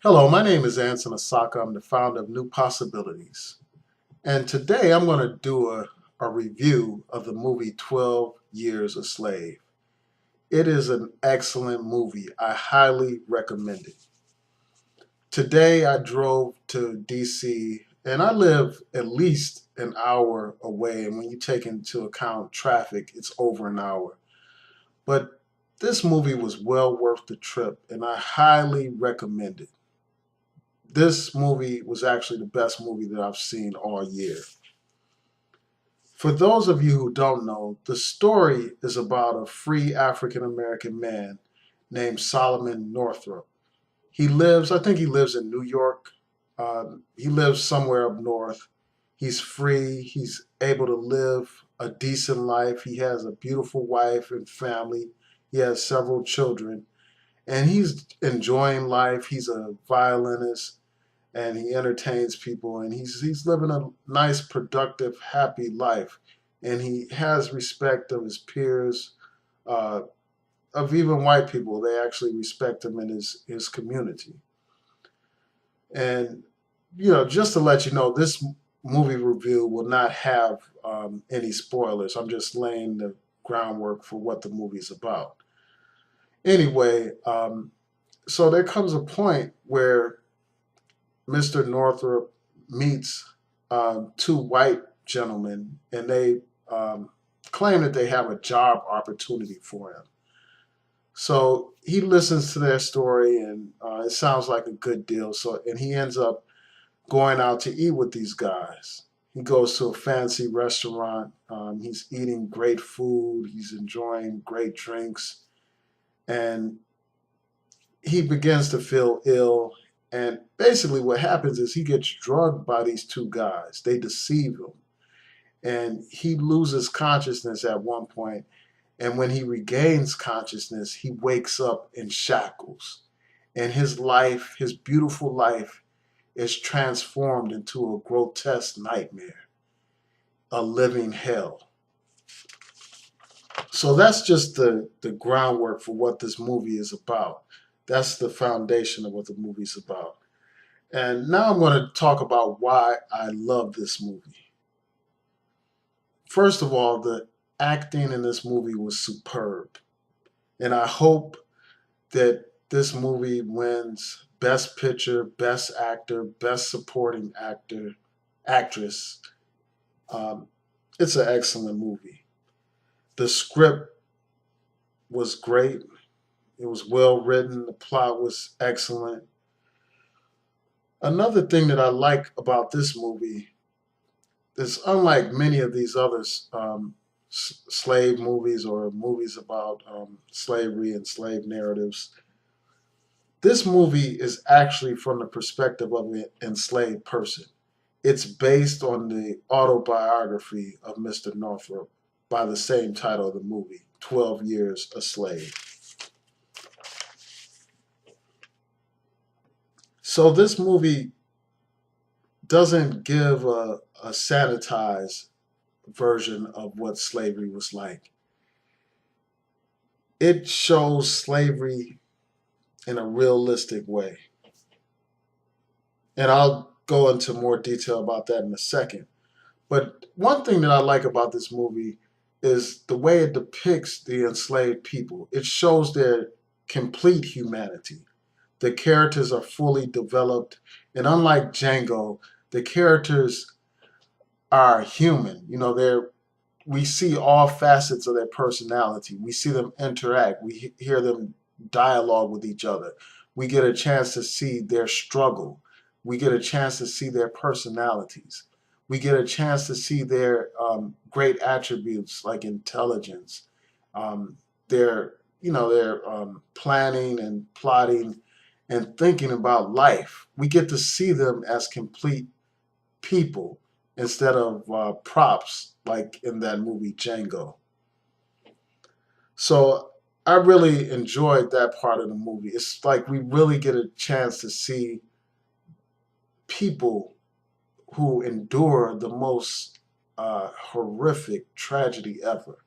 Hello, my name is Anson Asaka. I'm the founder of New Possibilities. And today I'm going to do a review of the movie 12 Years a Slave. It is an excellent movie. I highly recommend it. Today I drove to DC and I live at least an hour away. And when you take into account traffic, it's over an hour. But this movie was well worth the trip and I highly recommend it. This movie was actually the best movie that I've seen all year. For those of you who don't know, the story is about a free African American man named Solomon Northrop. I think he lives in New York. He lives somewhere up north. He's free. He's able to live a decent life. He has a beautiful wife and family. He has several children. And he's enjoying life. He's a violinist and he entertains people and he's living a nice, productive, happy life. And he has respect of his peers, uh, of even white people. They actually respect him in his community. And just to let you know, this movie review will not have any spoilers. I'm just laying the groundwork for what the movie's about. Anyway, so there comes a point where Mr. Northrop meets two white gentlemen, and they claim that they have a job opportunity for him. So he listens to their story, and it sounds like a good deal. And he ends up going out to eat with these guys. He goes to a fancy restaurant. He's eating great food. He's enjoying great drinks, and he begins to feel ill. And basically, what happens is he gets drugged by these two guys. They deceive him, and he loses consciousness at one point. And when he regains consciousness, he wakes up in shackles. And his life, his beautiful life, is transformed into a grotesque nightmare, a living hell. So that's just the groundwork for what this movie is about. That's the foundation of what the movie's about. And now I'm going to talk about why I love this movie. First of all, the acting in this movie was superb. And I hope that this movie wins Best Picture, Best Actor, Best Supporting Actor, Actress. Um, it's an excellent movie. The script was great. It was well written. The plot was excellent. Another thing that I like about this movie is, unlike many of these other slave movies or movies about slavery and slave narratives, this movie is actually from the perspective of an enslaved person. It's based on the autobiography of Mr. Northrop by the same title of the movie, 12 Years a Slave. So this movie doesn't give a sanitized version of what slavery was like. It shows slavery in a realistic way. And I'll go into more detail about that in a second. But one thing that I like about this movie is the way it depicts the enslaved people. It shows their complete humanity. The characters are fully developed, and unlike Django, the characters are human. We see all facets of their personality. We see them interact. We hear them dialogue with each other. We get a chance to see their struggle. We get a chance to see their personalities. We get a chance to see their great attributes like intelligence, um, their planning and plotting and thinking about life. We get to see them as complete people instead of props like in that movie Django. So I really enjoyed that part of the movie. It's like we really get a chance to see people who endure the most horrific tragedy ever.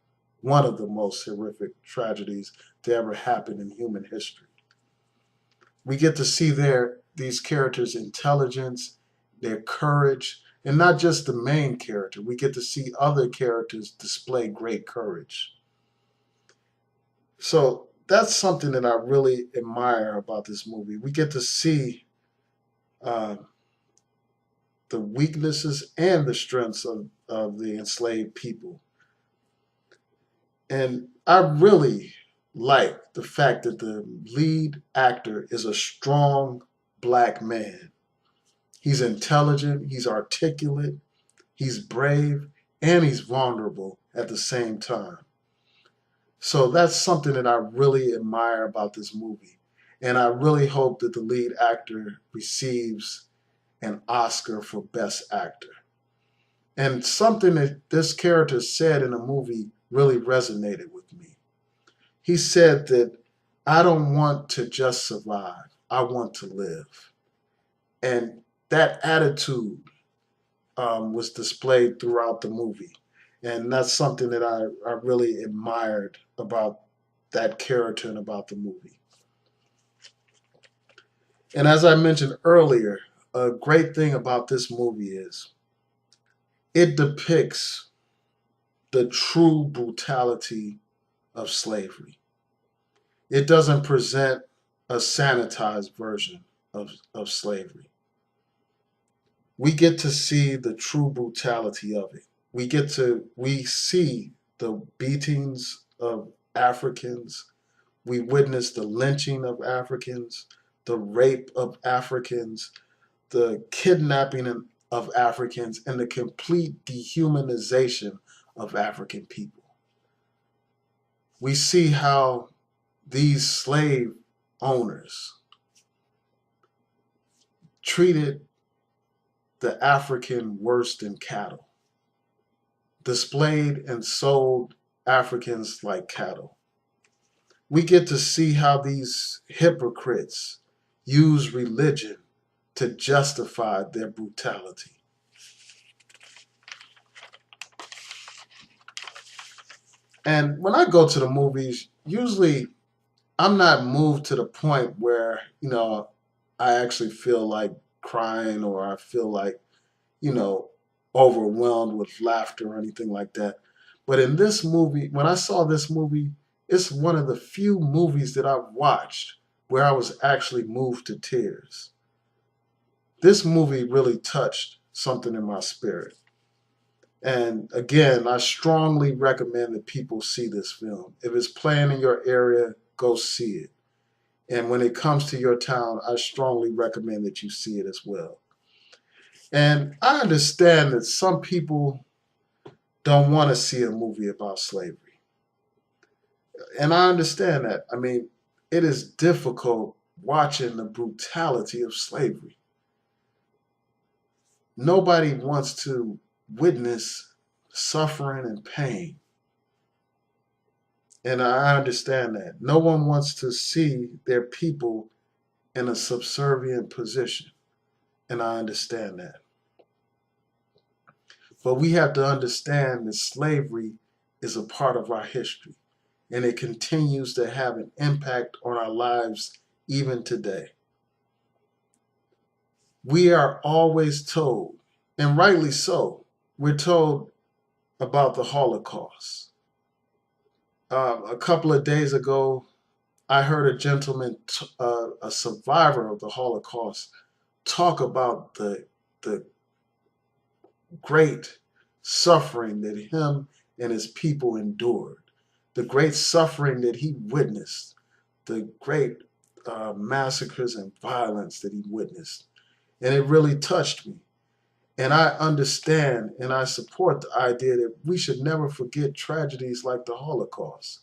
One of the most horrific tragedies to ever happen in human history. We get to see these characters' intelligence, their courage, and not just the main character. We get to see other characters display great courage. So that's something that I really admire about this movie. We get to see uh, the weaknesses and the strengths of the enslaved people. And I really like the fact that the lead actor is a strong black man. He's intelligent, he's articulate, he's brave, and he's vulnerable at the same time. So that's something that I really admire about this movie. And I really hope that the lead actor receives an Oscar for Best Actor. And something that this character said in the movie really resonated with me. He said that I don't want to just survive, I want to live. And that attitude was displayed throughout the movie. And that's something that I really admired about that character and about the movie. And as I mentioned earlier, a great thing about this movie is it depicts the true brutality of slavery. It doesn't present a sanitized version of slavery. We get to see the true brutality of it. We see the beatings of Africans. We witness the lynching of Africans, the rape of Africans, the kidnapping of Africans, and the complete dehumanization of African people. We see how these slave owners treated the African worse than cattle, displayed and sold Africans like cattle. We get to see how these hypocrites use religion to justify their brutality. And when I go to the movies, usually I'm not moved to the point where, I actually feel like crying or I feel like, you know, overwhelmed with laughter or anything like that. But in this movie, when I saw this movie, it's one of the few movies that I've watched where I was actually moved to tears. This movie really touched something in my spirit. And again, I strongly recommend that people see this film. If it's playing in your area, go see it. And when it comes to your town, I strongly recommend that you see it as well. And I understand that some people don't want to see a movie about slavery. And I understand that. I mean, it is difficult watching the brutality of slavery. Nobody wants to witness suffering and pain. And I understand that. No one wants to see their people in a subservient position. And I understand that. But we have to understand that slavery is a part of our history. And it continues to have an impact on our lives even today. We are always told, and rightly so, we're told about the Holocaust. A couple of days ago, I heard a gentleman, a survivor of the Holocaust, talk about the great suffering that him and his people endured, the great suffering that he witnessed, the great massacres and violence that he witnessed. And it really touched me. And I understand and I support the idea that we should never forget tragedies like the Holocaust.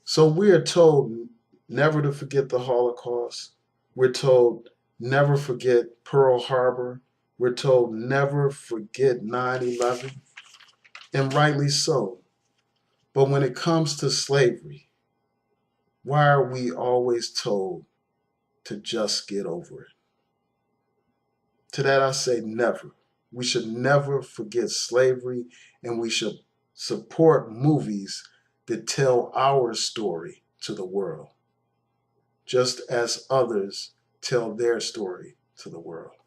So we are told never to forget the Holocaust. We're told never forget Pearl Harbor. We're told never forget 9/11, and rightly so. But when it comes to slavery, why are we always told to just get over it? To that I say never. We should never forget slavery, and we should support movies that tell our story to the world, just as others tell their story to the world.